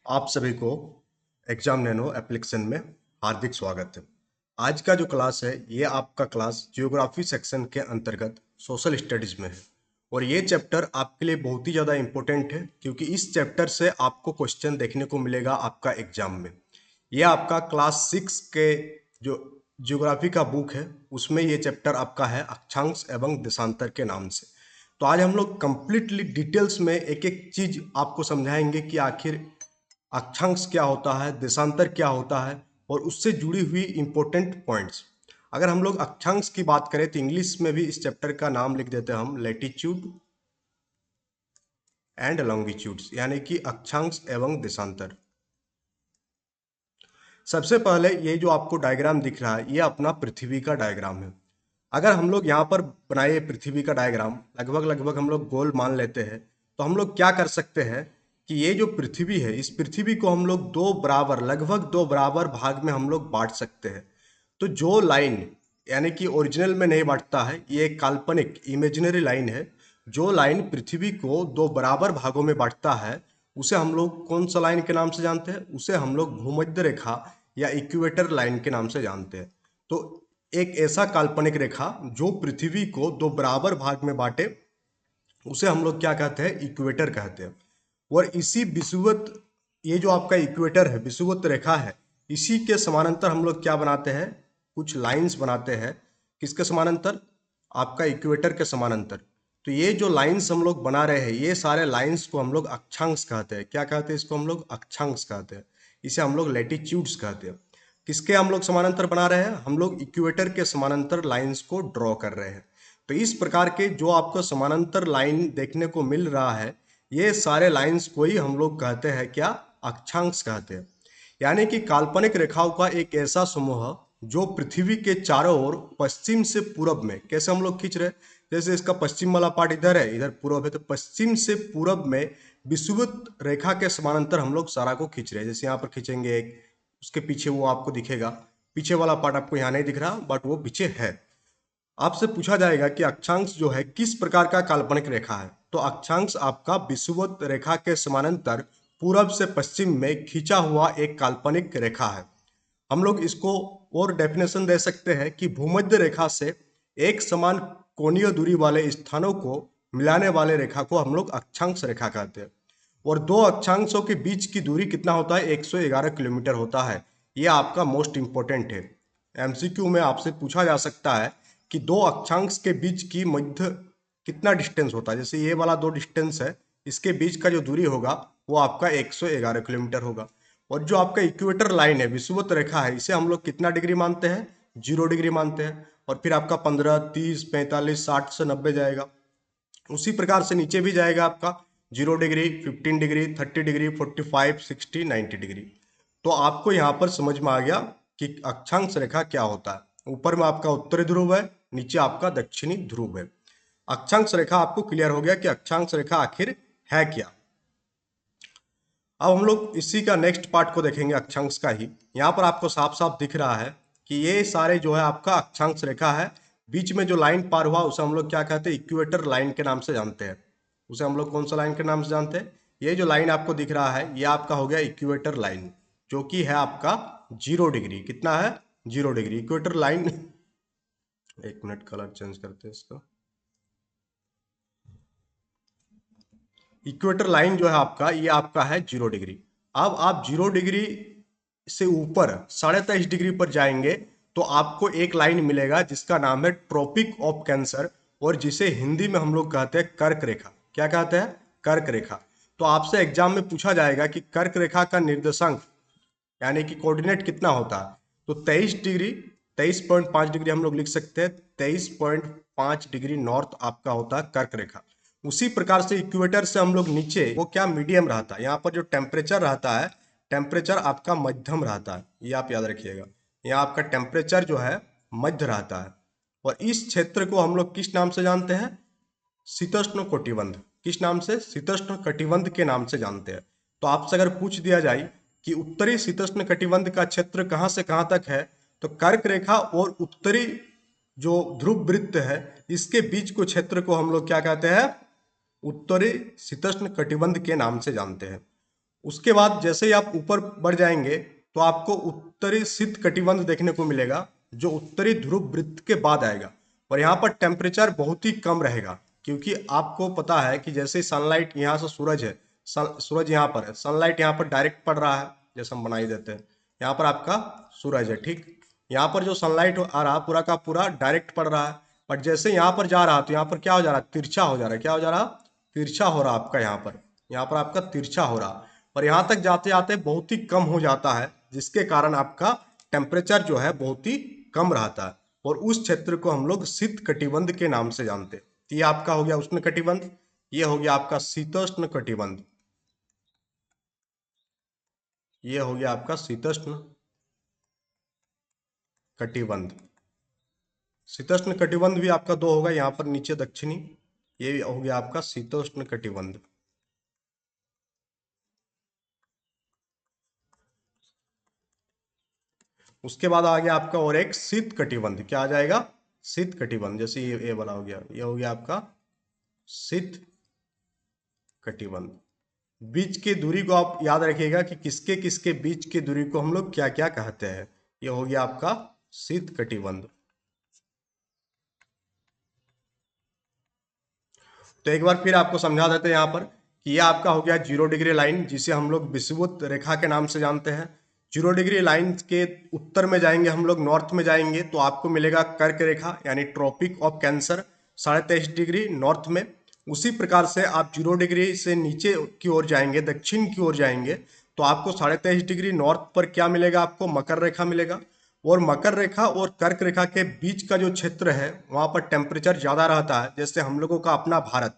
आप सभी को एग्जाम नैनो एप्लीकेशन में हार्दिक स्वागत है। आज का जो क्लास है ये आपका क्लास जियोग्राफी सेक्शन के अंतर्गत सोशल स्टडीज में है और ये चैप्टर आपके लिए बहुत ही ज़्यादा इम्पोर्टेंट है क्योंकि इस चैप्टर से आपको क्वेश्चन देखने को मिलेगा आपका एग्जाम में। ये आपका क्लास 6 के जो जियोग्राफी का बुक है उसमें ये चैप्टर आपका है अक्षांश एवं देशांतर के नाम से। तो आज हम लोग कंप्लीटली डिटेल्स में एक एक चीज आपको समझाएंगे कि आखिर अक्षांश क्या होता है, देशांतर क्या होता है और उससे जुड़ी हुई इंपॉर्टेंट पॉइंट्स। अगर हम लोग अक्षांश की बात करें तो इंग्लिश में भी इस चैप्टर का नाम लिख देते हैं हम लैटिट्यूड एंड लॉन्गिट्यूड्स, यानी कि अक्षांश एवं देशांतर। सबसे पहले ये जो आपको डायग्राम दिख रहा है ये अपना पृथ्वी का डायग्राम है। अगर हम लोग यहाँ पर बनाए पृथ्वी का डायग्राम लगभग लगभग हम लोग गोल मान लेते हैं तो हम लोग क्या कर सकते हैं कि ये जो पृथ्वी है इस पृथ्वी को हम लोग दो बराबर लगभग दो बराबर भाग में हम लोग बांट सकते हैं। तो जो लाइन यानी कि ओरिजिनल में नहीं बांटता है, ये एक काल्पनिक इमेजिनरी लाइन है। जो लाइन पृथ्वी को दो बराबर भागों में बांटता है उसे हम लोग कौन सा लाइन के नाम से जानते हैं? उसे हम लोग भूमध्य रेखा या इक्वेटर लाइन के नाम से जानते हैं। तो एक ऐसा काल्पनिक रेखा जो पृथ्वी को दो बराबर भाग में बांटे उसे हम लोग क्या कहते हैं? इक्वेटर कहते हैं। और इसी विषुवत, ये जो आपका इक्वेटर है विषुवत रेखा है, इसी के समानांतर हम लोग क्या बनाते हैं? कुछ लाइंस बनाते हैं। किसके समानांतर? आपका इक्वेटर के समानांतर। तो ये जो लाइंस हम लोग बना रहे हैं ये सारे लाइंस को हम लोग अक्षांश कहते हैं। क्या कहते हैं इसको? हम लोग अक्षांश कहते हैं। इसे हम लोग लैटिट्यूड्स कहते हैं। किसके हम लोग समानांतर बना रहे हैं? हम लोग इक्वेटर के समानांतर लाइंस को ड्रॉ कर रहे हैं। तो इस प्रकार के जो आपको समानांतर लाइन देखने को मिल रहा है ये सारे लाइंस को ही हम लोग कहते हैं क्या? अक्षांश कहते हैं। यानी कि काल्पनिक रेखाओं का एक ऐसा समूह जो पृथ्वी के चारों ओर पश्चिम से पूरब में, कैसे हम लोग खींच रहे हैं? जैसे इसका पश्चिम वाला पार्ट इधर है, इधर पूरब है, तो पश्चिम से पूरब में विषुवत रेखा के समानांतर हम लोग सारा को खींच रहे हैं। जैसे यहाँ पर खींचेंगे एक, उसके पीछे वो आपको दिखेगा, पीछे वाला पार्ट आपको यहाँ नहीं दिख रहा बट वो पीछे है। आपसे पूछा जाएगा कि अक्षांश जो है किस प्रकार का काल्पनिक रेखा है, तो अक्षांश आपका विषुवत रेखा के समानांतर पूरब से पश्चिम में खींचा हुआ एक काल्पनिक रेखा है। हम लोग इसको और डेफिनेशन दे सकते हैं कि भूमध्य रेखा से एक समान कोणीय दूरी वाले स्थानों को मिलाने वाले रेखा को हम लोग अक्षांश रेखा कहते हैं। और दो अक्षांशों के बीच की दूरी कितना होता है? 111 किलोमीटर होता है। ये आपका मोस्ट इंपॉर्टेंट है। एमसीक्यू में आपसे पूछा जा सकता है कि दो अक्षांश के बीच की मध्य कितना डिस्टेंस होता है। जैसे ये वाला दो डिस्टेंस है, इसके बीच का जो दूरी होगा वो आपका 111 किलोमीटर होगा। और जो आपका इक्वेटर लाइन है विषुवत रेखा है इसे हम लोग कितना डिग्री मानते हैं? 0 डिग्री मानते हैं। और फिर आपका 15, 30, 45, 60 से 90 जाएगा। उसी प्रकार से नीचे भी जाएगा आपका 0 डिग्री, 15 डिग्री, 30 डिग्री, 45, 60, 90 डिग्री। तो आपको यहाँ पर समझ में आ गया कि अक्षांश रेखा क्या होता है। ऊपर में आपका उत्तरी ध्रुव है, नीचे आपका दक्षिणी ध्रुव है। अक्षांश रेखा आपको क्लियर हो गया कि अक्षांश रेखा आखिर है क्या। अब हम लोग इसी का नेक्स्ट पार्ट को देखेंगे अक्षांश का ही। यहाँ पर आपको साफ साफ दिख रहा है कि ये सारे जो है आपका अक्षांश रेखा है। बीच में जो लाइन पार हुआ उसे हम लोग क्या कहते हैं? इक्वेटर लाइन के नाम से जानते हैं। उसे हम लोग कौन सा लाइन के नाम से जानते हैं? ये जो लाइन आपको दिख रहा है ये आपका हो गया इक्वेटर लाइन, जो कि है आपका 0 डिग्री। कितना है? 0 डिग्री इक्वेटर लाइन। एक मिनट, कलर चेंज करते हैं इसका। इक्वेटर लाइन जो है आपका ये आपका है 0 डिग्री। अब आप 0 डिग्री से ऊपर 23.5 डिग्री पर जाएंगे तो आपको एक लाइन मिलेगा जिसका नाम है ट्रॉपिक ऑफ कैंसर, और जिसे हिंदी में हम लोग कहते हैं कर्क रेखा। क्या कहते हैं? कर्क रेखा। तो आपसे एग्जाम में पूछा जाएगा कि कर्क रेखा का निर्देशांक यानी कि कोऑर्डिनेट कितना होता है? तो 23 डिग्री, 23.5 डिग्री हम लोग लिख सकते हैं। 23.5 डिग्री नॉर्थ आपका होता है कर्क रेखा। उसी प्रकार से इक्वेटर से हम लोग नीचे वो क्या मीडियम रहता है। यहाँ पर जो टेम्परेचर रहता है, टेम्परेचर आपका मध्यम रहता है, ये आप याद रखिएगा। यहाँ आपका टेम्परेचर जो है मध्य रहता है। और इस क्षेत्र को हम लोग किस नाम से जानते हैं? शीतोष्ण कटिबंध। किस नाम से? शीतोष्ण कटिबंध के नाम से जानते हैं। तो आपसे अगर पूछ दिया जाए कि उत्तरी शीतोष्ण कटिबंध का क्षेत्र कहाँ से कहाँ तक है, तो कर्क रेखा और उत्तरी जो ध्रुव वृत्त है इसके बीच को क्षेत्र को हम लोग क्या कहते हैं? उत्तरी शीतोष्ण कटिबंध के नाम से जानते हैं। उसके बाद जैसे ही आप ऊपर बढ़ जाएंगे तो आपको उत्तरी शीत कटिबंध देखने को मिलेगा, जो उत्तरी ध्रुव वृत्त के बाद आएगा। और यहाँ पर टेम्परेचर बहुत ही कम रहेगा, क्योंकि आपको पता है कि जैसे सनलाइट यहाँ से सूरज है, सूरज यहाँ पर है, सनलाइट यहाँ पर डायरेक्ट पड़ रहा है, जैसे हम बनाई देते हैं, यहाँ पर आपका सूरज है, ठीक। यहाँ पर जो सनलाइट आ रहा पूरा का पूरा डायरेक्ट पड़ रहा है, बट जैसे यहाँ पर जा रहा तो यहाँ पर क्या हो जा रहा है, तिरछा हो जा रहा है। क्या हो जा रहा, तिरछा हो रहा आपका, यहाँ पर आपका तिरछा हो रहा। और यहाँ तक जाते जाते बहुत ही कम हो जाता है, जिसके कारण आपका टेम्परेचर जो है बहुत ही कम रहता है। और उस क्षेत्र को हम लोग शीत कटिबंध के नाम से जानते हैं। ये आपका हो गया उष्ण कटिबंध, ये हो गया आपका शीतोष्ण कटिबंध, ये हो गया आपका शीतोष्ण कटिबंध। शीतोष्ण कटिबंध भी आपका दो होगा, यहाँ पर नीचे दक्षिणी, ये हो गया आपका शीतोष्ण कटिबंध। उसके बाद आ गया आपका और एक शीत कटिबंध। क्या आ जाएगा, शीत कटिबंध। जैसे ये वाला हो गया, ये हो गया आपका शीत कटिबंध। बीच की दूरी को आप याद रखिएगा कि किसके किसके बीच की दूरी को हम लोग क्या क्या कहते हैं। ये हो गया आपका शीत कटिबंध। तो एक बार फिर आपको समझा देते हैं यहाँ पर कि ये आपका हो गया 0 डिग्री लाइन, जिसे हम लोग विषुवत रेखा के नाम से जानते हैं। 0 डिग्री लाइन के उत्तर में जाएंगे हम लोग, नॉर्थ में जाएंगे तो आपको मिलेगा कर्क रेखा, यानी tropic of cancer, 23.5 degree north में। उसी प्रकार से आप 0 डिग्री से नीचे की ओर जाएंगे, दक्षिण की ओर जाएंगे, तो आपको 23.5 डिग्री नॉर्थ पर क्या मिलेगा, आपको मकर रेखा मिलेगा। और मकर रेखा और कर्क रेखा के बीच का जो क्षेत्र है वहां पर टेम्परेचर ज्यादा रहता है। जैसे हम लोगों का अपना भारत,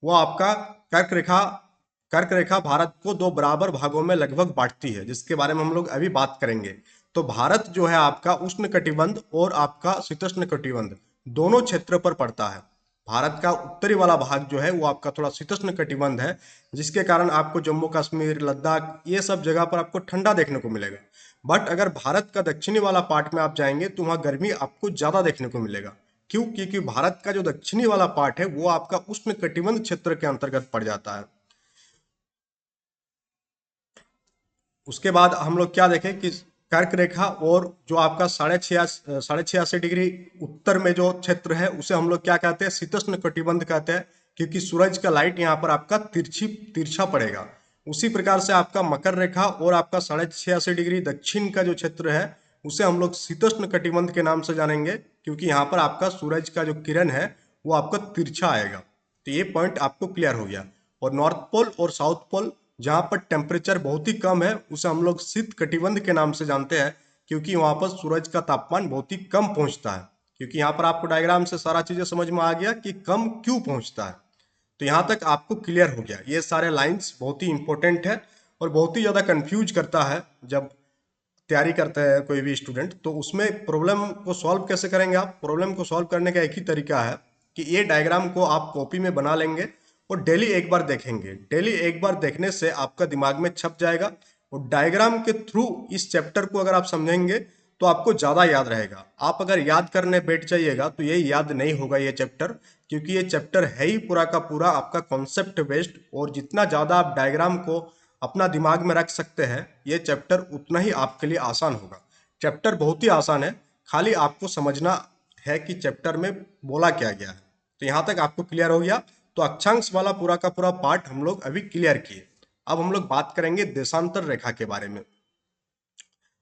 वो आपका कर्क रेखा भारत को दो बराबर भागों में लगभग बांटती है, जिसके बारे में हम लोग अभी बात करेंगे। तो भारत जो है आपका उष्ण कटिबंध और आपका शीतोष्ण कटिबंध दोनों क्षेत्र पर पड़ता है। भारत का उत्तरी वाला भाग जो है वो आपका थोड़ा शीतोष्ण कटिबंध है, जिसके कारण आपको जम्मू कश्मीर, लद्दाख, ये सब जगह पर आपको ठंडा देखने को मिलेगा। बट अगर भारत का दक्षिणी वाला पार्ट में आप जाएंगे तो वहां गर्मी आपको ज्यादा देखने को मिलेगा। क्यों, क्योंकि भारत का जो दक्षिणी वाला पार्ट है वो आपका उष्ण कटिबंध क्षेत्र के अंतर्गत पड़ जाता है। उसके बाद हम लोग क्या देखें कि कर्क रेखा और जो आपका 6.86 डिग्री उत्तर में जो क्षेत्र है उसे हम लोग क्या कहते हैं, शीतोष्ण कटिबंध कहते हैं, क्योंकि सूरज का लाइट यहाँ पर आपका तिरछा पड़ेगा। उसी प्रकार से आपका मकर रेखा और आपका 86.5 डिग्री दक्षिण का जो क्षेत्र है उसे हम लोग शीतोष्ण कटिबंध के नाम से जानेंगे, क्योंकि यहाँ पर आपका सूरज का जो किरण है वो आपका तिरछा आएगा। तो ये पॉइंट आपको क्लियर हो गया। और नॉर्थ पोल और साउथ पोल जहाँ पर टेम्परेचर बहुत ही कम है उसे हम लोग शीत कटिबंध के नाम से जानते हैं, क्योंकि वहां पर सूरज का तापमान बहुत ही कम पहुंचता है। क्योंकि यहाँ पर आपको डायग्राम से सारा चीजें समझ में आ गया कि कम क्यों पहुंचता है। तो यहाँ तक आपको क्लियर हो गया। ये सारे लाइंस बहुत ही इंपॉर्टेंट है और बहुत ही ज्यादा कंफ्यूज करता है जब तैयारी करते हैं कोई भी स्टूडेंट। तो उसमें प्रॉब्लम को सॉल्व कैसे करेंगे आप, प्रॉब्लम को सॉल्व करने का एक ही तरीका है कि ये डायग्राम को आप कॉपी में बना लेंगे और डेली एक बार देखेंगे। डेली एक बार देखने से आपका दिमाग में छप जाएगा और डायग्राम के थ्रू इस चैप्टर को अगर आप समझेंगे तो आपको ज्यादा याद रहेगा। आप अगर याद करने बैठ जाइएगा तो ये याद नहीं होगा ये चैप्टर, क्योंकि ये चैप्टर है ही पूरा का पूरा आपका कॉन्सेप्ट बेस्ड। और जितना ज्यादा आप डायग्राम को अपना दिमाग में रख सकते हैं ये चैप्टर उतना ही आपके लिए आसान होगा। चैप्टर बहुत ही आसान है, खाली आपको समझना है कि चैप्टर में बोला क्या गया है। तो यहाँ तक आपको क्लियर हो गया। तो अक्षांश वाला पूरा का पूरा पार्ट हम लोग अभी क्लियर किए। अब हम लोग बात करेंगे देशांतर रेखा के बारे में।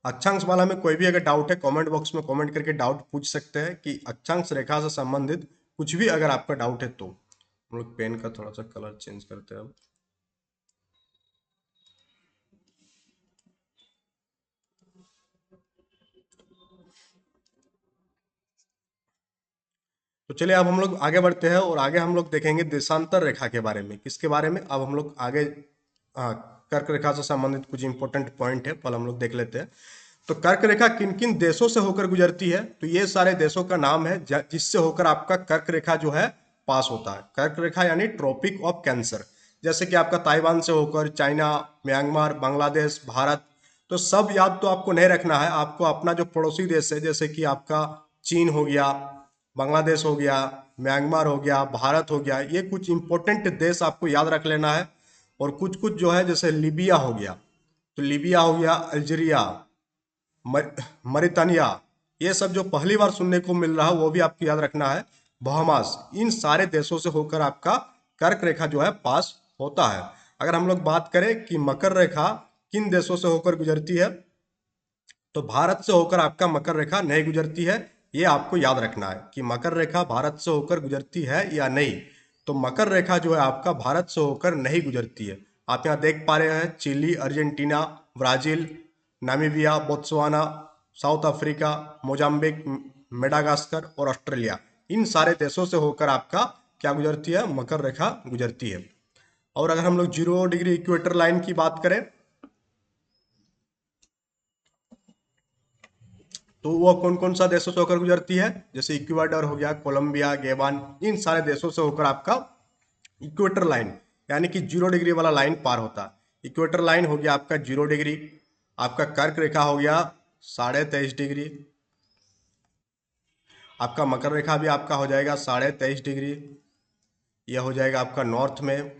अक्षांश वाला में कोई भी अगर डाउट है कमेंट बॉक्स में कमेंट करके डाउट पूछ सकते हैं कि अक्षांश रेखा से संबंधित कुछ भी अगर आपका डाउट है तो। हम लोग पेन का थोड़ा सा कलर चेंज करते हैं अब। तो चलिए अब हम लोग आगे बढ़ते हैं और आगे हम लोग देखेंगे देशांतर रेखा के बारे में। किसके बारे में, अब हम लोग आगे, हाँ, कर्क रेखा से संबंधित कुछ इंपॉर्टेंट पॉइंट है, पहले हम लोग देख लेते हैं। तो कर्क रेखा किन किन देशों से होकर गुजरती है, तो ये सारे देशों का नाम है जिससे होकर आपका कर्क रेखा जो है पास होता है। कर्क रेखा यानी ट्रॉपिक ऑफ कैंसर, जैसे कि आपका ताइवान से होकर चाइना, म्यांमार, बांग्लादेश, भारत। तो सब याद तो आपको नहीं रखना है, आपको अपना जो पड़ोसी देश है जैसे कि आपका चीन हो गया, बांग्लादेश हो गया, म्यांमार हो गया, भारत हो गया, ये कुछ इंपॉर्टेंट देश आपको याद रख लेना है। और कुछ कुछ जो है जैसे लीबिया हो गया, तो लीबिया हो गया, अल्जीरिया, मरितानिया, ये सब जो पहली बार सुनने को मिल रहा है वो भी आपको याद रखना है। बहामास, इन सारे देशों से होकर आपका कर्क रेखा जो है पास होता है। अगर हम लोग बात करें कि मकर रेखा किन देशों से होकर गुजरती है, तो भारत से होकर आपका मकर रेखा नहीं गुजरती है। ये आपको याद रखना है कि मकर रेखा भारत से होकर गुजरती है या नहीं। तो मकर रेखा जो है आपका भारत से होकर नहीं गुजरती है। आप यहाँ देख पा रहे हैं Chile, Argentina, Brazil, Namibia, Botswana, South Africa, Mozambique, Madagascar और ऑस्ट्रेलिया, इन सारे देशों से होकर आपका क्या गुजरती है, मकर रेखा गुजरती है। और अगर हम लोग 0 डिग्री इक्वेटर लाइन की बात करें, तो वो कौन कौन सा देशों से होकर गुजरती है, जैसे इक्वाडोर हो गया, कोलंबिया, गेबान, इन सारे देशों से होकर आपका इक्वेटर लाइन यानी कि 0 डिग्री वाला लाइन पार होता है। इक्वेटर लाइन हो गया आपका 0 डिग्री, आपका कर्क रेखा हो गया 23.5 डिग्री, आपका मकर रेखा भी आपका हो जाएगा 23.5 डिग्री, यह हो जाएगा आपका नॉर्थ में,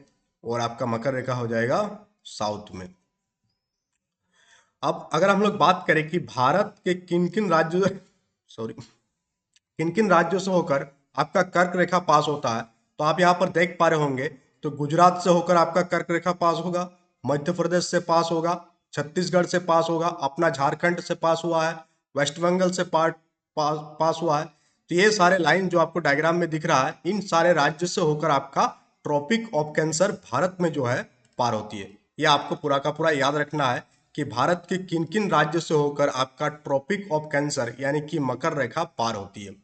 और आपका मकर रेखा हो जाएगा साउथ में। अब अगर हम लोग बात करें कि भारत के किन किन राज्यों सॉरी किन किन राज्यों से होकर आपका कर्क रेखा पास होता है, तो आप यहाँ पर देख पा रहे होंगे, तो गुजरात से होकर आपका कर्क रेखा पास होगा, मध्य प्रदेश से पास होगा, छत्तीसगढ़ से पास होगा, अपना झारखंड से पास हुआ है, वेस्ट बंगाल से पास हुआ है। तो ये सारे लाइन जो आपको डायग्राम में दिख रहा है, इन सारे राज्य से होकर आपका ट्रॉपिक ऑफ कैंसर भारत में जो है पार होती है। ये आपको पूरा का पूरा याद रखना है कि भारत के किन किन राज्य से होकर आपका ट्रॉपिक ऑफ कैंसर यानी कि मकर रेखा पार होती है।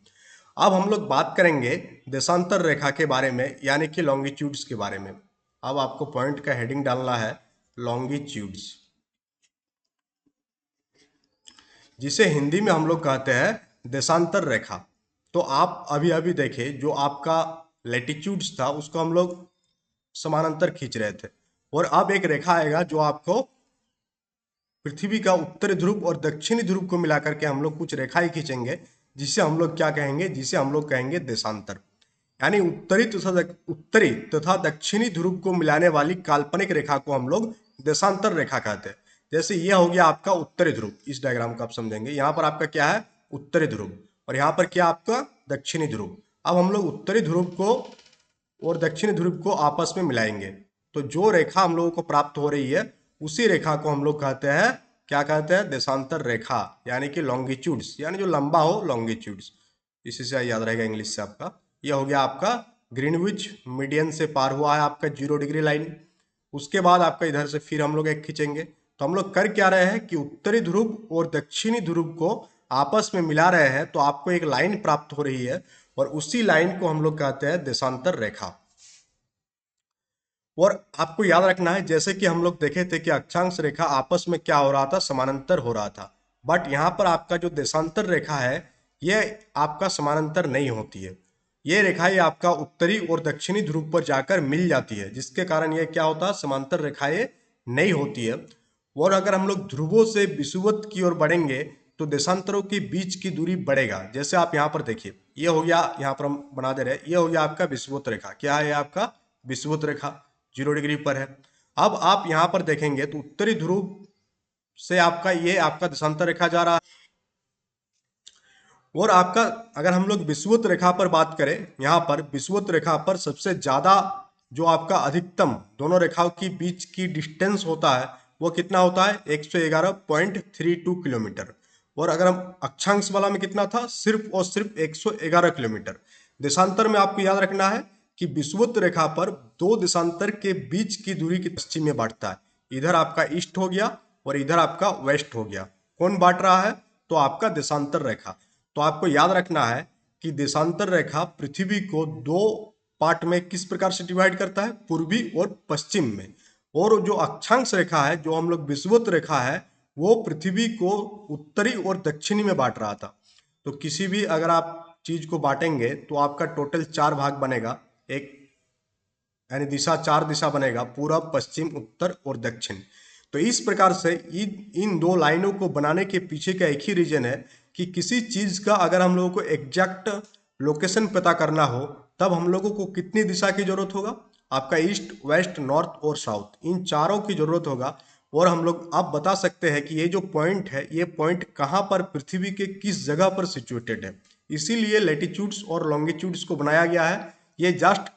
अब हम लोग बात करेंगे देशांतर रेखा के बारे में यानी कि लॉन्गिट्यूड्स के बारे में। अब आपको पॉइंट का हेडिंग डालना है लॉन्गिट्यूड्स, जिसे हिंदी में हम लोग कहते हैं देशांतर रेखा। तो आप अभी अभी देखे जो आपका लेटिट्यूड्स था उसको हम लोग समानांतर खींच रहे थे, और अब एक रेखा आएगा जो आपको पृथ्वी का उत्तरी ध्रुव और दक्षिणी ध्रुव को मिलाकर के हम लोग कुछ रेखाएं खींचेंगे, जिसे हम लोग क्या कहेंगे, जिसे हम लोग कहेंगे देशांतर, यानी उत्तरी तथा दक्षिणी ध्रुव को मिलाने वाली काल्पनिक रेखा को हम लोग देशांतर रेखा कहते हैं। जैसे ये हो गया आपका उत्तरी ध्रुव, इस डायग्राम को आप समझेंगे, यहाँ पर आपका क्या है उत्तरी ध्रुव, और यहाँ पर क्या आपका दक्षिणी ध्रुव। अब हम लोग उत्तरी ध्रुव को और दक्षिणी ध्रुव को आपस में मिलाएंगे, तो जो रेखा हम लोगों को प्राप्त हो रही है उसी रेखा को हम लोग कहते हैं, क्या कहते हैं, देशांतर रेखा, यानी कि लॉन्गिट्यूड्स, यानी जो लंबा हो लॉन्गिट्यूड्स। इसी से याद रहेगा इंग्लिश से आपका। यह हो गया आपका ग्रीनविच मीडियन से पार हुआ है आपका 0 डिग्री लाइन। उसके बाद आपका इधर से फिर हम लोग एक खींचेंगे, तो हम लोग कर क्या रहे हैं कि उत्तरी ध्रुव और दक्षिणी ध्रुव को आपस में मिला रहे हैं, तो आपको एक लाइन प्राप्त हो रही है, और उसी लाइन को हम लोग कहते हैं देशांतर रेखा। और आपको याद रखना है, जैसे कि हम लोग देखे थे कि अक्षांश रेखा आपस में क्या हो रहा था, समानांतर हो रहा था, बट यहाँ पर आपका जो देशांतर रेखा है ये आपका समानांतर नहीं होती है। ये रेखाएं आपका उत्तरी और दक्षिणी ध्रुव पर जाकर मिल जाती है, जिसके कारण ये क्या होता है, समांतर रेखाएं नहीं होती है। और अगर हम लोग ध्रुवों से विषुवत की ओर बढ़ेंगे तो देशांतरों के बीच की दूरी बढ़ेगा। जैसे आप यहाँ पर देखिए, ये हो गया, यहाँ पर हम बना दे रहे हैं, ये हो गया आपका विषुवत रेखा। क्या है आपका विषुवत रेखा, 0 डिग्री पर है। अब आप यहाँ पर देखेंगे तो उत्तरी ध्रुव से आपका ये आपका देशांतर रेखा जा रहा है, और आपका अगर हम लोग विषुवत रेखा पर बात करें, यहाँ पर विषुवत रेखा पर सबसे ज्यादा जो आपका अधिकतम दोनों रेखाओं के बीच की डिस्टेंस होता है वो कितना होता है, 111.32 किलोमीटर। और अगर हम अक्षांश वाला में कितना था, सिर्फ और सिर्फ 111 किलोमीटर। देशांतर में आपको याद रखना है कि विषुवत रेखा पर दो देशांतर के बीच की दूरी की पश्चिम में बांटता है, इधर आपका ईस्ट हो गया और इधर आपका वेस्ट हो गया। कौन बांट रहा है, तो आपका देशांतर रेखा। तो आपको याद रखना है कि देशांतर रेखा पृथ्वी को दो पार्ट में किस प्रकार से डिवाइड करता है, पूर्वी और पश्चिम में। और जो अक्षांश रेखा है, जो हम लोग विषुवत रेखा है, वो पृथ्वी को उत्तरी और दक्षिणी में बांट रहा था। तो किसी भी अगर आप चीज को बांटेंगे तो आपका टोटल 4 भाग बनेगा, एक यानी दिशा 4 दिशा बनेगा, पूरब, पश्चिम, उत्तर और दक्षिण। तो इस प्रकार से इन दो लाइनों को बनाने के पीछे का एक ही रीजन है कि किसी चीज का अगर हम लोगों को एग्जैक्ट लोकेशन पता करना हो, तब हम लोगों को कितनी दिशा की जरूरत होगा, आपका ईस्ट, वेस्ट, नॉर्थ और साउथ, इन चारों की जरूरत होगा। और हम लोग आप बता सकते हैं कि ये जो पॉइंट है, ये पॉइंट कहाँ पर पृथ्वी के किस जगह पर सिचुएटेड है। इसीलिए लैटिट्यूड्स और लॉन्गिट्यूड्स को बनाया गया है। ये जस्ट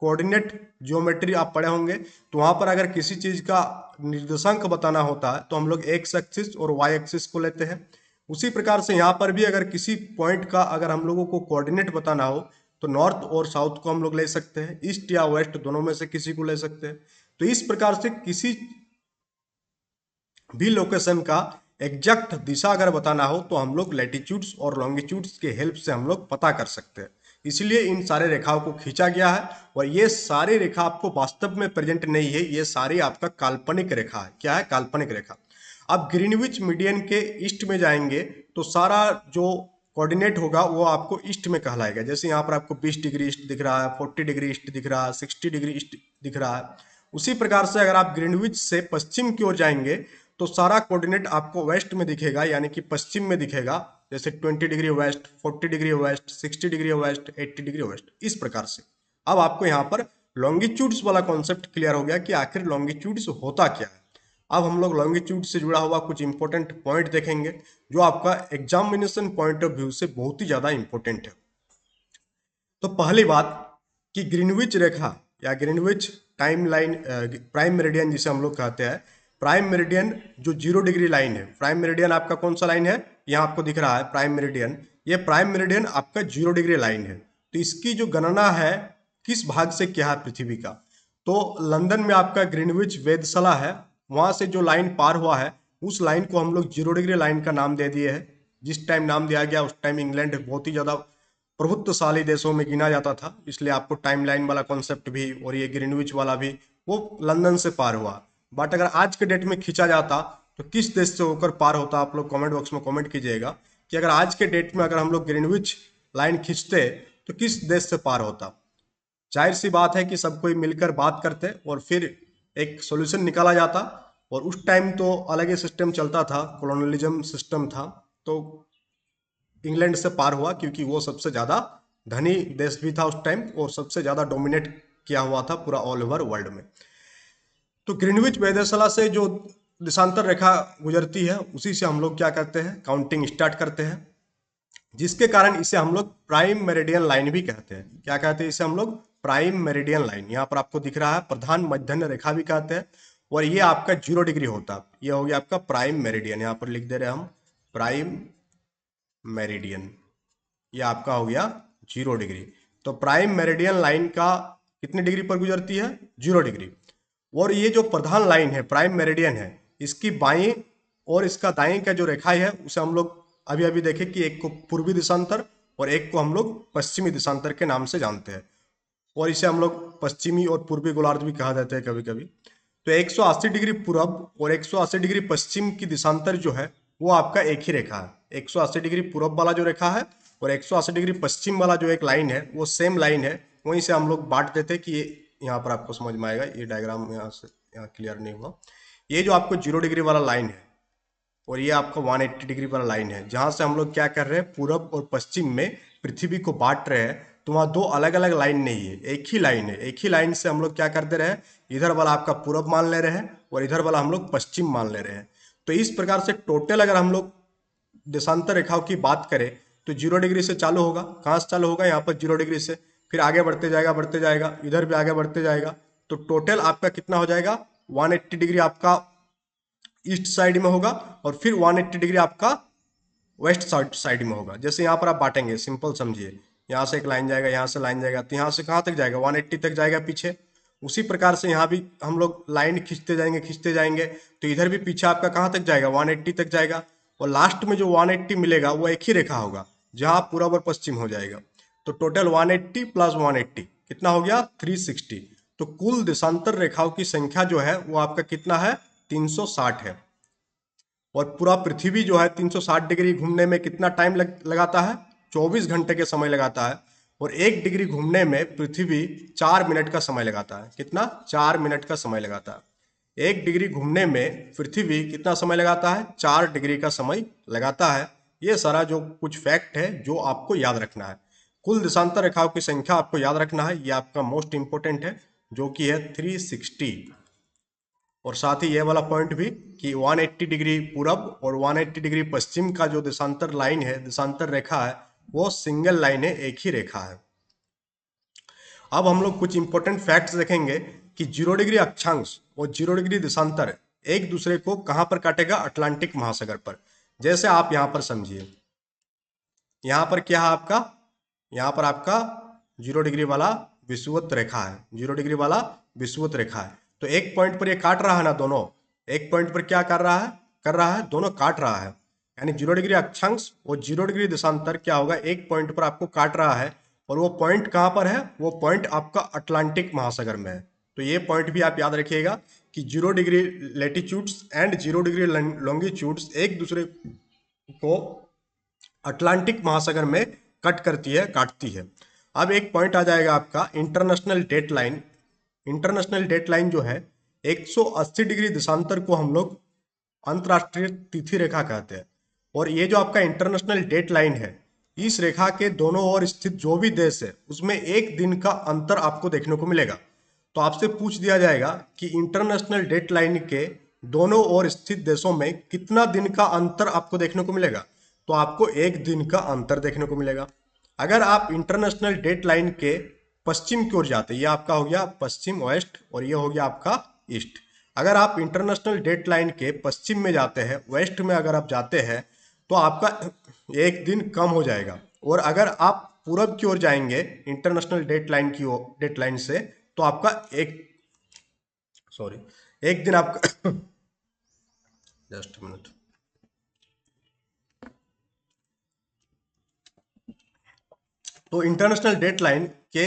कोऑर्डिनेट ज्योमेट्री आप पढ़े होंगे, तो वहां पर अगर किसी चीज का निर्देशांक बताना होता है तो हम लोग एक्स एक्सिस और वाई एक्सिस को लेते हैं। उसी प्रकार से यहाँ पर भी अगर किसी पॉइंट का अगर हम लोगों को कोऑर्डिनेट बताना हो तो नॉर्थ और साउथ को हम लोग ले सकते हैं, ईस्ट या वेस्ट दोनों में से किसी को ले सकते हैं। तो इस प्रकार से किसी भी लोकेशन का एग्जैक्ट दिशा अगर बताना हो तो हम लोग लैटिट्यूड्स और लॉन्गिट्यूड्स के हेल्प से हम लोग पता कर सकते हैं। इसलिए इन सारे रेखाओं को खींचा गया है। और ये सारी रेखा आपको वास्तव में प्रेजेंट नहीं है, ये सारी आपका काल्पनिक रेखा है। क्या है? काल्पनिक रेखा। अब ग्रीनविच मीडियन के ईस्ट में जाएंगे तो सारा जो कोऑर्डिनेट होगा वो आपको ईस्ट में कहलाएगा। जैसे यहाँ पर आपको 20 डिग्री ईस्ट दिख रहा है, 40 डिग्री ईस्ट दिख रहा है, 60 डिग्री ईस्ट दिख रहा है। उसी प्रकार से अगर आप ग्रीनविच से पश्चिम की ओर जाएंगे तो सारा कोऑर्डिनेट आपको वेस्ट में दिखेगा, यानी कि पश्चिम में दिखेगा। जैसे 20 degree west, 40 degree west, 60 degree west, 80 degree west, इस प्रकार से। अब आपको यहाँ पर लॉन्गिट्यूड्स वाला कॉन्सेप्ट क्लियर हो गया कि आखिर लॉन्गिट्यूड्स होता क्या है। अब हम लोग लॉन्गिट्यूड से जुड़ा हुआ कुछ इंपॉर्टेंट पॉइंट देखेंगे जो आपका एग्जामिनेशन पॉइंट ऑफ व्यू से बहुत ही ज्यादा इंपॉर्टेंट है। तो पहली बात कि ग्रीनविच रेखा या Greenwich time line, prime meridian जिसे हम लोग कहते हैं, प्राइम मेरिडियन जो 0 डिग्री लाइन है, प्राइम मेरिडियन आपका कौन सा लाइन है? यहाँ आपको दिख रहा है प्राइम मेरिडियन। ये प्राइम मेरिडियन आपका 0 डिग्री लाइन है। तो इसकी जो गणना है किस भाग से क्या है पृथ्वी का, तो लंदन में आपका ग्रीनविच वेधशाला है, वहां से जो लाइन पार हुआ है उस लाइन को हम लोग 0 डिग्री लाइन का नाम दे दिए है। जिस टाइम नाम दिया गया उस टाइम इंग्लैंड बहुत ही ज्यादा प्रभुत्वशाली देशों में गिना जाता था, इसलिए आपको टाइम लाइन वाला कॉन्सेप्ट भी और ये ग्रीनविच वाला भी वो लंदन से पार हुआ। बट अगर आज के डेट में खींचा जाता तो किस देश से होकर पार होता, आप लोग कमेंट बॉक्स में कमेंट कीजिएगा कि अगर आज के डेट में अगर हम लोग ग्रीनविच लाइन खींचते तो किस देश से पार होता। जाहिर सी बात है कि सब कोई मिलकर बात करते और फिर एक सॉल्यूशन निकाला जाता। और उस टाइम तो अलग ही सिस्टम चलता था, कॉलोनियलिज्म सिस्टम था। तो इंग्लैंड से पार हुआ क्योंकि वो सबसे ज़्यादा धनी देश भी था उस टाइम और सबसे ज़्यादा डोमिनेट किया हुआ था पूरा ऑल ओवर वर्ल्ड में। तो ग्रीनविच वेधशाला से जो देशांतर रेखा गुजरती है उसी से हम लोग क्या करते हैं, काउंटिंग स्टार्ट करते हैं, जिसके कारण इसे हम लोग प्राइम मेरिडियन लाइन भी कहते हैं। क्या कहते हैं इसे हम लोग? Prime meridian line. यहाँ पर आपको दिख रहा है प्रधान मध्य रेखा भी कहते हैं। और ये आपका 0 डिग्री होता है, ये हो गया आपका प्राइम मेरिडियन। यहाँ पर लिख दे रहे हैं हम प्राइम मेरिडियन, ये आपका हो गया 0 डिग्री। तो प्राइम मेरिडियन लाइन का कितने डिग्री पर गुजरती है? 0 डिग्री। और ये जो प्रधान लाइन है प्राइम मेरिडियन है, इसकी बाएं और इसका दाएं का जो रेखा है उसे हम लोग अभी अभी देखे कि एक को पूर्वी दिशांतर और एक को हम लोग पश्चिमी दिशांतर के नाम से जानते हैं। और इसे हम लोग पश्चिमी और पूर्वी गोलार्ध भी कहा जाता है कभी कभी। तो 180 डिग्री पूरब और 180 डिग्री पश्चिम की दिशांतर जो है वो आपका एक ही रेखा है। 180 डिग्री पूरब वाला जो रेखा है और 180 डिग्री पश्चिम वाला जो एक लाइन है वो सेम लाइन है। वहीं से हम लोग बांट देते कि ये यहाँ पर आपको समझ में आएगा, ये डायग्राम यहाँ से यहाँ क्लियर नहीं हुआ। ये जो आपको 0 डिग्री वाला लाइन है और ये आपका 180 डिग्री वाला लाइन है, जहां से हम लोग क्या कर रहे हैं, पूरब और पश्चिम में पृथ्वी को बांट रहे हैं। तो वहाँ दो अलग अलग लाइन नहीं है, एक ही लाइन है। एक ही लाइन से हम लोग क्या करते रहे, इधर वाला आपका पूरब मान ले रहे हैं और इधर वाला हम लोग पश्चिम मान ले रहे हैं। तो इस प्रकार से टोटल अगर हम लोग देशांतर रेखाओं की बात करें तो 0 डिग्री से चालू होगा। कहाँ से चालू होगा? यहाँ पर 0 डिग्री से, फिर आगे बढ़ते जाएगा, इधर भी आगे बढ़ते जाएगा। तो टोटल आपका कितना हो जाएगा? 180 डिग्री आपका ईस्ट साइड में होगा और फिर 180 डिग्री आपका वेस्ट साइड में होगा। जैसे यहाँ पर आप बांटेंगे, सिंपल समझिए, यहाँ से एक लाइन जाएगा, यहाँ से लाइन जाएगा, तो यहाँ से कहाँ तक जाएगा? 180 तक जाएगा पीछे। उसी प्रकार से यहाँ भी हम लोग लाइन खींचते जाएंगे तो इधर भी पीछे आपका कहाँ तक जाएगा? 180 तक जाएगा। और लास्ट में जो 180 मिलेगा वो एक ही रेखा होगा जहाँ पूरब और पश्चिम हो जाएगा। तो टोटल 180 प्लस 180 कितना हो गया? 360। तो कुल देशांतर रेखाओं की संख्या जो है वो आपका कितना है? 360 है। और पूरा पृथ्वी जो है 360 डिग्री घूमने में कितना टाइम लगाता है? 24 घंटे के समय लगाता है। और 1 डिग्री घूमने में पृथ्वी 4 मिनट का समय लगाता है। कितना? 4 मिनट का समय लगाता है। 1 डिग्री घूमने में पृथ्वी कितना समय लगाता है? 4 डिग्री का समय लगाता है। ये सारा जो कुछ फैक्ट है जो आपको याद रखना है। कुल देशांतर रेखाओं की संख्या आपको याद रखना है, ये आपका मोस्ट इंपोर्टेंट है। जो कि है 360, और साथ ही ये वाला पॉइंट भी कि 180 डिग्री पूरब और 180 डिग्री पश्चिम का जो देशांतर लाइन है, देशांतर रेखा है, वो सिंगल लाइन है, एक ही रेखा है। अब हम लोग कुछ इंपॉर्टेंट फैक्ट्स देखेंगे कि 0 डिग्री अक्षांश और 0 डिग्री देशांतर एक दूसरे को कहां पर काटेगा, अटलांटिक महासागर पर। जैसे आप यहां पर समझिए, यहां पर क्या है आपका, यहां पर आपका 0 डिग्री वाला विषुवत रेखा है, 0 डिग्री वाला विषुवत रेखा है। तो एक पॉइंट पर ये काट रहा है ना, दोनों एक पॉइंट पर क्या कर रहा है, दोनों काट रहा है। यानी 0 डिग्री अक्षांश और 0 डिग्री देशांतर क्या होगा, एक पॉइंट पर आपको काट रहा है, और वो पॉइंट कहां पर है, वो पॉइंट आपका अटलांटिक महासागर में है। तो ये पॉइंट भी आप याद रखिएगा कि 0 degree latitudes and 0 degree longitudes एक दूसरे को अटलांटिक महासागर में कट करती है, काटती है। अब एक पॉइंट आ जाएगा आपका international date line. International date line जो है 180 डिग्री देशांतर को हम लोग अंतरराष्ट्रीय तिथि रेखा कहते हैं। और ये जो आपका इंटरनेशनल डेट लाइन है, इस रेखा के दोनों ओर स्थित जो भी देश है उसमें एक दिन का अंतर आपको देखने को मिलेगा। तो आपसे पूछ दिया जाएगा कि इंटरनेशनल डेट लाइन के दोनों ओर स्थित देशों में कितना दिन का अंतर आपको देखने को मिलेगा, तो आपको एक दिन का अंतर देखने को मिलेगा। अगर आप इंटरनेशनल डेट लाइन के पश्चिम की ओर जाते हैं, ये आपका हो गया पश्चिम वेस्ट और ये हो गया आपका ईस्ट। अगर आप इंटरनेशनल डेट लाइन के पश्चिम में जाते हैं, वेस्ट में अगर आप जाते हैं, तो आपका एक दिन कम हो जाएगा। और अगर आप पूरब की ओर जाएंगे इंटरनेशनल डेट लाइन से, तो आपका एक दिन आपका जस्ट मिनट, तो इंटरनेशनल डेट लाइन के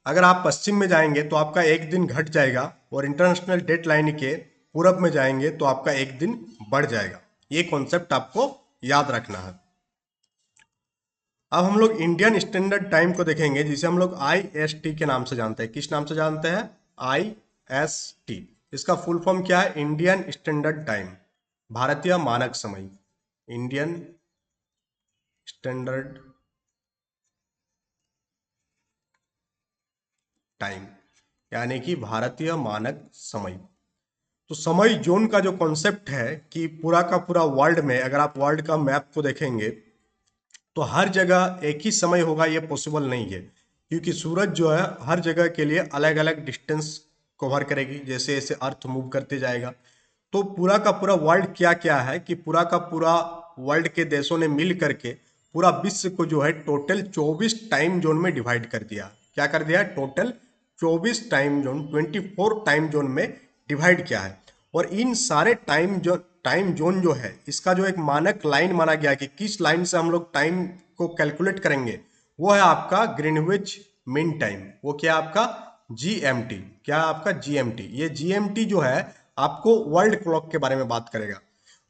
अगर आप पश्चिम में जाएंगे तो आपका एक दिन घट जाएगा, और इंटरनेशनल डेट लाइन के पूरब में जाएंगे तो आपका एक दिन बढ़ जाएगा। ये कॉन्सेप्ट आपको याद रखना है। अब हम लोग इंडियन स्टैंडर्ड टाइम को देखेंगे, जिसे हम लोग IST के नाम से जानते हैं। किस नाम से जानते हैं, IST। इसका फुल फॉर्म क्या है, इंडियन स्टैंडर्ड टाइम, भारतीय मानक समय, इंडियन स्टैंडर्ड टाइम, यानी कि भारतीय मानक समय। तो समय जोन का जो कॉन्सेप्ट है कि पूरा का पूरा वर्ल्ड में, अगर आप वर्ल्ड का मैप को देखेंगे तो हर जगह एक ही समय होगा, ये पॉसिबल नहीं है, क्योंकि सूरज जो है हर जगह के लिए अलग अलग डिस्टेंस कवर करेगी, जैसे जैसे अर्थ मूव करते जाएगा। तो पूरा का पूरा वर्ल्ड क्या क्या है कि पूरा का पूरा वर्ल्ड के देशों ने मिल करके पूरा विश्व को जो है टोटल 24 टाइम जोन में डिवाइड कर दिया। क्या कर दिया, total 24 time zone, 24 time zone में डिवाइड किया है। और इन सारे टाइम जोन जो है, इसका जो एक मानक लाइन माना गया कि किस लाइन से हम लोग टाइम को कैलकुलेट करेंगे, वो है आपका ग्रीनविच मीन टाइम। वो क्या है आपका, GMT। क्या है आपका, GMT। ये GMT जो है आपको वर्ल्ड क्लॉक के बारे में बात करेगा,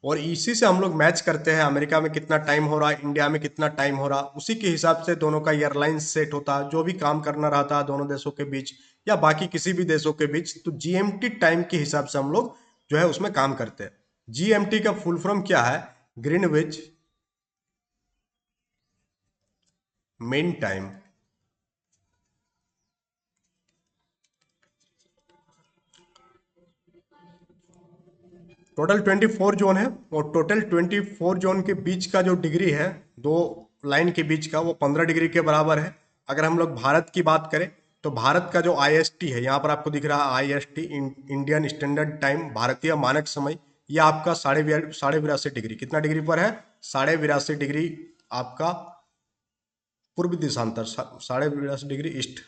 और इसी से हम लोग मैच करते हैं अमेरिका में कितना टाइम हो रहा है, इंडिया में कितना टाइम हो रहा, उसी के हिसाब से दोनों का एयरलाइंस सेट होता है, जो भी काम करना रहता है दोनों देशों के बीच या बाकी किसी भी देशों के बीच, तो GMT टाइम के हिसाब से हम लोग जो है उसमें काम करते हैं। GMT का फुल फॉर्म क्या है, Greenwich mean time. Total 24 zone है, और टोटल 24 जोन के बीच का जो डिग्री है, दो लाइन के बीच का, वो 15 डिग्री के बराबर है। अगर हम लोग भारत की बात करें तो भारत का जो IST है, यहाँ पर आपको दिख रहा है IST, इंडियन स्टैंडर्ड टाइम, भारतीय मानक समय, ये आपका 82.5 डिग्री, कितना डिग्री पर है, 82.5 डिग्री आपका पूर्व देशांतर, 82.5 डिग्री ईस्ट।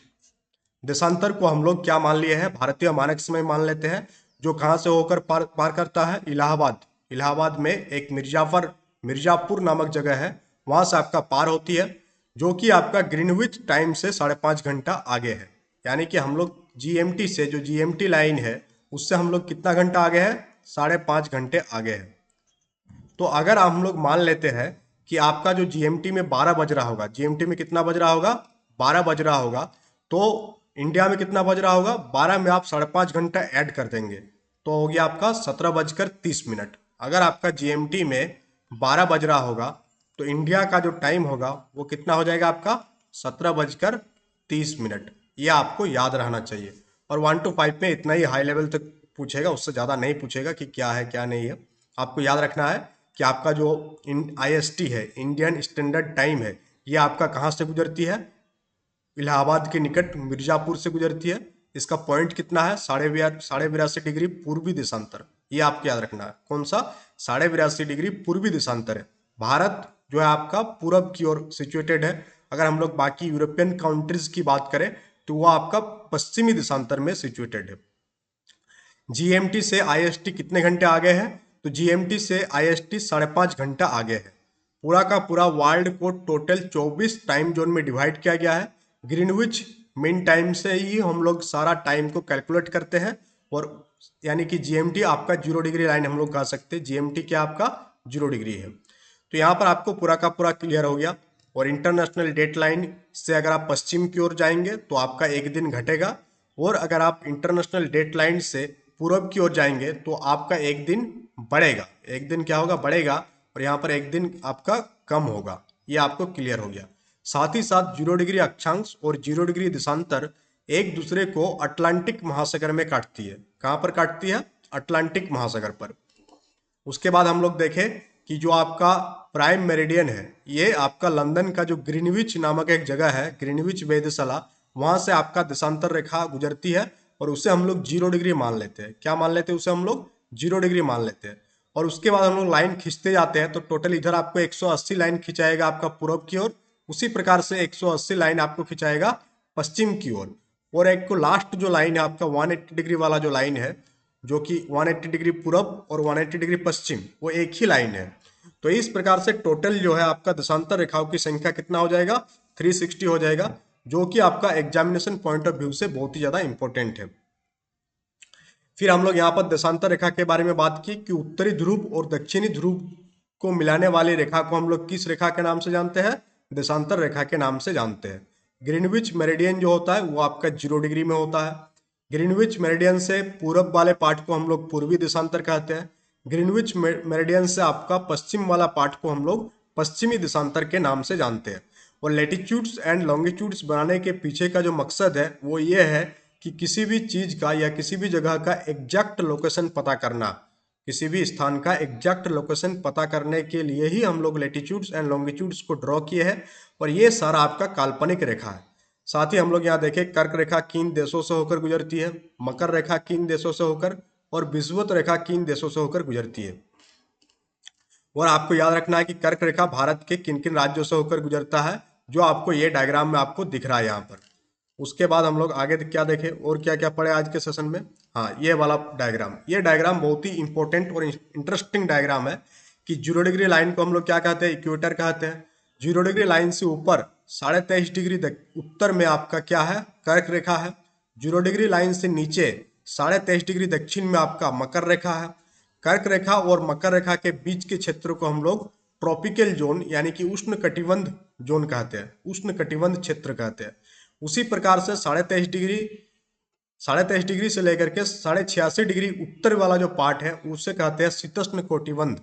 देशांतर को हम लोग क्या मान लिए हैं, भारतीय मानक समय मान लेते हैं, जो कहां से होकर पार करता है, इलाहाबाद। इलाहाबाद में एक मिर्जापुर नामक जगह है, वहां से आपका पार होती है, जो कि आपका ग्रीनविच टाइम से 5.5 घंटा आगे है। यानी कि हम लोग GMT से, जो GMT लाइन है, उससे हम लोग कितना घंटा आगे है, 5.5 घंटे आगे है। तो अगर हम लोग मान लेते हैं कि आपका जो GMT में 12 बज रहा होगा, GMT में कितना बज रहा होगा, 12 बज रहा होगा, तो इंडिया में कितना बज रहा होगा, 12 में आप 5.5 घंटा ऐड कर देंगे, तो हो गया आपका 17:30। अगर आपका GMT में 12 बज रहा होगा तो इंडिया का जो टाइम होगा वो कितना हो जाएगा आपका, 17:30। ये आपको याद रहना चाहिए। और 1 to 5 में इतना ही हाई लेवल तक पूछेगा, उससे ज़्यादा नहीं पूछेगा कि क्या है क्या नहीं है। आपको याद रखना है कि आपका जो IST है, इंडियन स्टैंडर्ड टाइम है, ये आपका कहाँ से गुजरती है? इलाहाबाद के निकट मिर्जापुर से गुजरती है। इसका पॉइंट कितना है? 82.5 डिग्री पूर्वी देशांतर। ये आपको याद रखना है। कौन सा? 82.5 डिग्री पूर्वी देशांतर है। भारत जो है आपका पूरब की ओर सिचुएटेड है। अगर हम लोग बाकी यूरोपियन कंट्रीज की बात करें तो वह आपका पश्चिमी देशांतर में सिचुएटेड है। GMT से IST कितने घंटे आगे है? तो GMT से IST 5.5 घंटा आगे है। पूरा का पूरा वर्ल्ड को टोटल 24 टाइम जोन में डिवाइड किया गया है। ग्रीनविच मीन टाइम से ही हम लोग सारा टाइम को कैलकुलेट करते हैं, और यानी कि GMT आपका 0 डिग्री लाइन हम लोग कह सकते हैं। GMT क्या आपका 0 डिग्री है। तो यहाँ पर आपको पूरा का पूरा क्लियर हो गया। और इंटरनेशनल डेट लाइन से अगर आप पश्चिम की ओर जाएंगे तो आपका एक दिन घटेगा, और अगर आप इंटरनेशनल डेट लाइन से पूरब की ओर जाएंगे तो आपका एक दिन बढ़ेगा। एक दिन क्या होगा? बढ़ेगा। और यहाँ पर एक दिन आपका कम होगा। ये आपको क्लियर हो गया। साथ ही साथ 0 डिग्री अक्षांश और 0 डिग्री देशांतर एक दूसरे को अटलांटिक महासागर में काटती है। कहाँ पर काटती है? अटलांटिक महासागर पर। उसके बाद हम लोग देखें कि जो आपका प्राइम मेरिडियन है, ये आपका लंदन का जो ग्रीनविच नामक एक जगह है, ग्रीनविच वेधशाला, वहां से आपका देशांतर रेखा गुजरती है, और उसे हम लोग 0 डिग्री मान लेते हैं। क्या मान लेते हैं? उसे हम लोग 0 डिग्री मान लेते हैं। और उसके बाद हम लोग लाइन खींचते जाते हैं, तो टोटल इधर आपको 180 लाइन खिंचाएगा आपका पूर्व की ओर। उसी प्रकार से 180 लाइन आपको खिंचाएगा पश्चिम की ओर। और एक को लास्ट जो लाइन है आपका 180 डिग्री वाला जो लाइन है, जो कि 180 डिग्री पूरब और 180 डिग्री पश्चिम, वो एक ही लाइन है। तो इस प्रकार से टोटल जो है आपका देशांतर रेखाओं की संख्या कितना हो जाएगा? 360 हो जाएगा, जो कि आपका एग्जामिनेशन पॉइंट ऑफ व्यू से बहुत ही ज्यादा इंपॉर्टेंट है। फिर हम लोग यहाँ पर देशांतर रेखा के बारे में बात की कि उत्तरी ध्रुव और दक्षिणी ध्रुव को मिलाने वाली रेखा को हम लोग किस रेखा के नाम से जानते हैं? देशांतर रेखा के नाम से जानते हैं। ग्रीनविच मेरिडियन जो होता है वो आपका 0 डिग्री में होता है। ग्रीनविच मेरिडियन से पूरब वाले पार्ट को हम लोग पूर्वी देशांतर कहते हैं। ग्रीनविच मेरिडियन से आपका पश्चिम वाला पार्ट को हम लोग पश्चिमी देशांतर के नाम से जानते हैं। और लेटीट्यूड्स एंड लॉन्गिट्यूड्स बनाने के पीछे का जो मकसद है वो ये है कि किसी भी चीज का या किसी भी जगह का एग्जैक्ट लोकेशन पता करना। किसी भी स्थान का एग्जैक्ट लोकेशन पता करने के लिए ही हम लोग लेटीट्यूड्स एंड लॉन्गिट्यूड्स को ड्रॉ किए हैं, और ये सारा आपका काल्पनिक रेखा है। साथ ही हम लोग यहाँ देखें, कर्क रेखा किन देशों से होकर गुजरती है, मकर रेखा किन देशों से होकर, और विषुवत रेखा किन देशों से होकर गुजरती है। और आपको याद रखना है कि कर्क रेखा भारत के किन किन राज्यों से होकर गुजरता है, जो आपको ये डायग्राम में आपको दिख रहा है यहाँ पर। उसके बाद हम लोग आगे क्या देखें और क्या क्या पढ़े आज के सेशन में? हाँ, ये वाला डायग्राम, ये डायग्राम बहुत ही इंपॉर्टेंट और इंटरेस्टिंग डायग्राम है कि 0 डिग्री लाइन को हम लोग क्या कहते हैं? इक्वेटर कहते हैं। 0 डिग्री लाइन से ऊपर 23.5 डिग्री उत्तर में आपका क्या है? कर्क रेखा है। 0 डिग्री लाइन से नीचे 23.5 डिग्री दक्षिण में आपका मकर रेखा है। कर्क रेखा और मकर रेखा के बीच के क्षेत्र को हम लोग ट्रॉपिकल जोन यानी कि उष्ण कटिबंध जोन कहते हैं, उष्ण कटिबंध क्षेत्र कहते हैं। उसी प्रकार से 23.5 डिग्री से लेकर के 86.5 डिग्री उत्तर वाला जो पार्ट है उसे कहते हैं शीतोष्ण कटिबंध,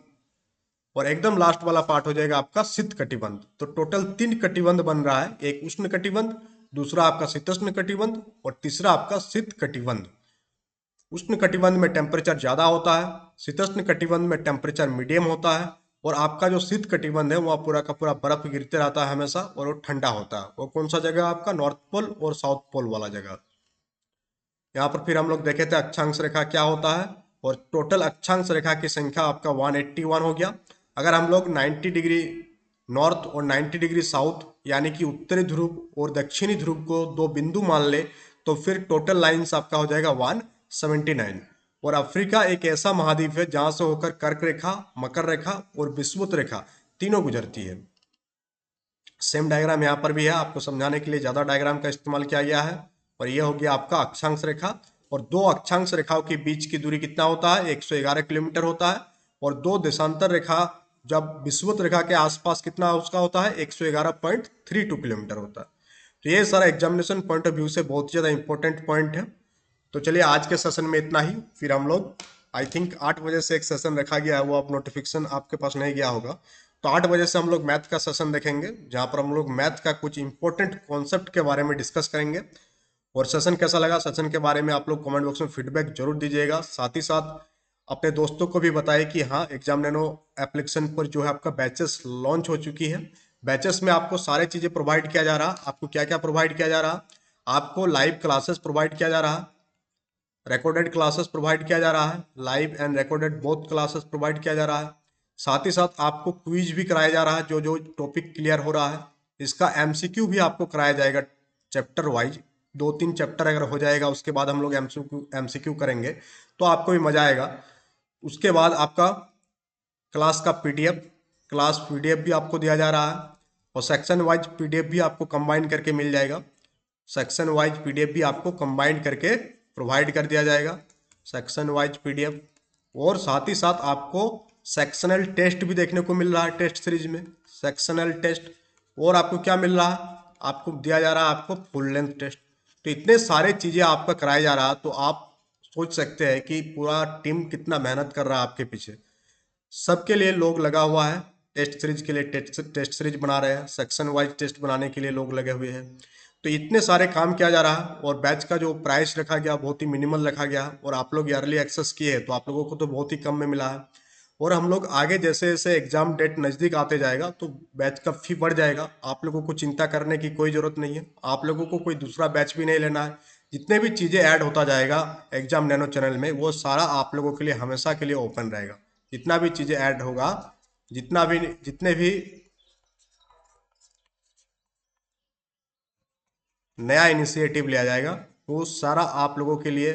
और एकदम लास्ट वाला पार्ट हो जाएगा आपका शीत कटिबंध। तो टोटल 3 कटिबंध बन रहा है, एक उष्ण कटिबंध, दूसरा आपका शीतोष्ण कटिबंध, और तीसरा आपका शीत कटिबंध। उष्ण कटिबंध में टेम्परेचर ज्यादा होता है, शीतोष्ण कटिबंध में टेम्परेचर मीडियम होता है, और आपका जो शीत कटिबंध है वह पूरा का पूरा बर्फ गिरते रहता है हमेशा, और वो ठंडा होता है। वो कौन सा जगह आपका? नॉर्थ पोल और साउथ पोल वाला जगह। यहाँ पर फिर हम लोग देखे थे अक्षांश रेखा क्या होता है, और टोटल अक्षांश रेखा की संख्या आपका 181 हो गया। अगर हम लोग 90 डिग्री नॉर्थ और 90 डिग्री साउथ यानी कि उत्तरी ध्रुव और दक्षिणी ध्रुव को दो बिंदु मान ले तो फिर टोटल लाइंस आपका हो जाएगा 179। और अफ्रीका एक ऐसा महाद्वीप है जहां से होकर कर्क रेखा, मकर रेखा और विषुवत रेखा तीनों गुजरती है। सेम डायग्राम यहाँ पर भी है, आपको समझाने के लिए ज्यादा डायग्राम का इस्तेमाल किया गया है। और यह हो गया आपका अक्षांश रेखा, और दो अक्षांश रेखाओं के बीच की दूरी कितना होता है? 111 किलोमीटर होता है। और दो देशांतर रेखा जब विषुवत रेखा के आसपास कितना उसका होता है? 111.32 किलोमीटर होता है। तो ये सारा एग्जामिनेशन पॉइंट ऑफ व्यू से बहुत ज्यादा इंपॉर्टेंट पॉइंट है। तो चलिए आज के सेशन में इतना ही। फिर हम लोग आई थिंक 8 बजे से एक सेशन रखा गया है, वो आप नोटिफिकेशन आपके पास नहीं गया होगा, तो 8 बजे से हम लोग मैथ का सेशन देखेंगे, जहाँ पर हम लोग मैथ का कुछ इंपॉर्टेंट कॉन्सेप्ट के बारे में डिस्कस करेंगे। और सेशन कैसा लगा, सेशन के बारे में आप लोग कमेंट बॉक्स में फीडबैक जरूर दीजिएगा। साथ ही साथ अपने दोस्तों को भी बताएं कि हाँ, एग्जाम नैनो एप्लीकेशन पर जो है आपका बैचेस लॉन्च हो चुकी है। बैचेस में आपको सारी चीज़ें प्रोवाइड किया जा रहा। आपको क्या क्या प्रोवाइड किया जा रहा, आपको लाइव क्लासेस प्रोवाइड किया जा रहा, रिकॉर्डेड क्लासेस प्रोवाइड किया जा रहा है, live and recorded both classes provide किया जा रहा है। साथ ही साथ आपको क्विज भी कराया जा रहा है, जो जो टॉपिक क्लियर हो रहा है इसका एमसीक्यू भी आपको कराया जाएगा चैप्टर वाइज। 2-3 चैप्टर अगर हो जाएगा उसके बाद हम लोग एमसीक्यू करेंगे तो आपको भी मजा आएगा। उसके बाद आपका क्लास पीडीएफ भी आपको दिया जा रहा है, और सेक्शन वाइज पीडीएफ भी आपको कंबाइन करके मिल जाएगा। सेक्शन वाइज पीडीएफ भी आपको कंबाइन करके प्रोवाइड कर दिया जाएगा, सेक्शन वाइज पीडीएफ। और साथ ही साथ आपको सेक्शनल टेस्ट भी देखने को मिल रहा है टेस्ट सीरीज में, सेक्शनल टेस्ट। और आपको क्या मिल रहा है, आपको दिया जा रहा है आपको फुल लेंथ टेस्ट। तो इतने सारे चीज़ें आपका कराया जा रहा है, तो आप सोच सकते हैं कि पूरा टीम कितना मेहनत कर रहा है आपके पीछे। सबके लिए लोग लगा हुआ है, टेस्ट सीरीज के लिए टेस्ट सीरीज बना रहे हैं, सेक्शन वाइज टेस्ट बनाने के लिए लोग लगे हुए हैं। तो इतने सारे काम किया जा रहा है, और बैच का जो प्राइस रखा गया बहुत ही मिनिमल रखा गया, और आप लोग ईयरली एक्सेस किए तो आप लोगों को तो बहुत ही कम में मिला है। और हम लोग आगे जैसे जैसे एग्जाम डेट नज़दीक आते जाएगा तो बैच का फी बढ़ जाएगा। आप लोगों को चिंता करने की कोई ज़रूरत नहीं है, आप लोगों को कोई दूसरा बैच भी नहीं लेना है। जितने भी चीज़ें ऐड होता जाएगा एग्जाम नैनो चैनल में, वो सारा आप लोगों के लिए हमेशा के लिए ओपन रहेगा। जितना भी चीज़ें ऐड होगा, जितने भी नया इनिशिएटिव लिया जाएगा, वो सारा आप लोगों के लिए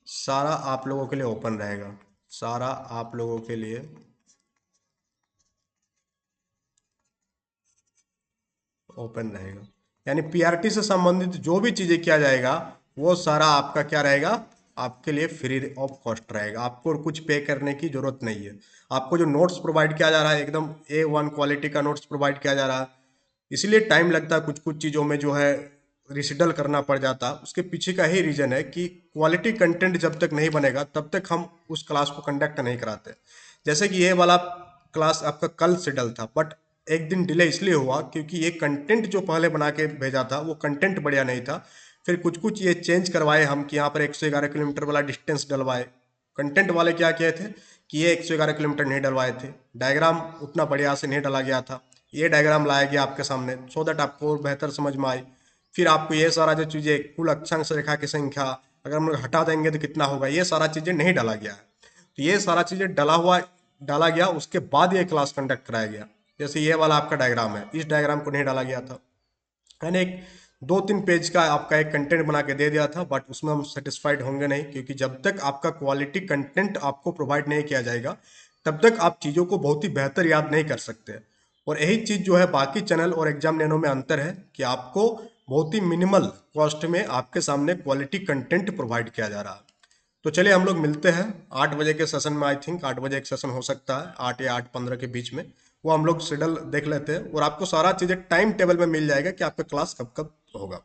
सारा आप लोगों के लिए ओपन रहेगा, सारा आप लोगों के लिए ओपन रहेगा। यानी पीआरटी से संबंधित जो भी चीज़ें किया जाएगा वो सारा आपका क्या रहेगा, आपके लिए फ्री ऑफ कॉस्ट रहेगा। आपको कुछ पे करने की जरूरत नहीं है। आपको जो नोट्स प्रोवाइड किया जा रहा है एकदम A1 क्वालिटी का नोट्स प्रोवाइड किया जा रहा है। इसलिए टाइम लगता है कुछ कुछ चीज़ों में, जो है रिसिडल करना पड़ जाता है। उसके पीछे का ही रीजन है कि क्वालिटी कंटेंट जब तक नहीं बनेगा तब तक हम उस क्लास को कंडक्ट नहीं कराते। जैसे कि ये वाला क्लास आपका कल शेड्यूल था, बट एक दिन डिले इसलिए हुआ क्योंकि ये कंटेंट जो पहले बना के भेजा था वो कंटेंट बढ़िया नहीं था। फिर कुछ कुछ ये चेंज करवाए हम कि यहाँ पर 111 किलोमीटर वाला डिस्टेंस डलवाए। कंटेंट वाले क्या किए थे कि ये 111 किलोमीटर नहीं डलवाए थे, डायग्राम उतना बढ़िया से नहीं डाला गया था। ये डायग्राम लाया गया आपके सामने सो दैट आपको बेहतर समझ में आए। फिर आपको ये सारा जो चीज़ें कुल अक्षांश रेखा की संख्या अगर हम लोग हटा देंगे तो कितना होगा, ये सारा चीज़ें नहीं डाला गया है। तो ये सारा चीज़ें डाला गया, उसके बाद ये क्लास कंडक्ट कराया गया। जैसे ये वाला आपका डायग्राम है, इस डायग्राम को नहीं डाला गया था। मैंने एक 2-3 पेज का आपका एक कंटेंट बना के दे दिया था, बट उसमें हम सेटिस्फाइड होंगे नहीं, क्योंकि जब तक आपका क्वालिटी कंटेंट आपको प्रोवाइड नहीं किया जाएगा तब तक आप चीज़ों को बहुत ही बेहतर याद नहीं कर सकते। और यही चीज़ जो है बाकी चैनल और एग्जाम नैनो में अंतर है कि आपको बहुत ही मिनिमल कॉस्ट में आपके सामने क्वालिटी कंटेंट प्रोवाइड किया जा रहा है। तो चलिए हम लोग मिलते हैं 8 बजे के सेशन में। आई थिंक 8 बजे एक सेशन हो सकता है, 8 या 8:15 के बीच में। वो हम लोग शेड्यूल देख लेते हैं और आपको सारा चीज़ें टाइम टेबल में मिल जाएगा कि आपका क्लास कब कब होगा।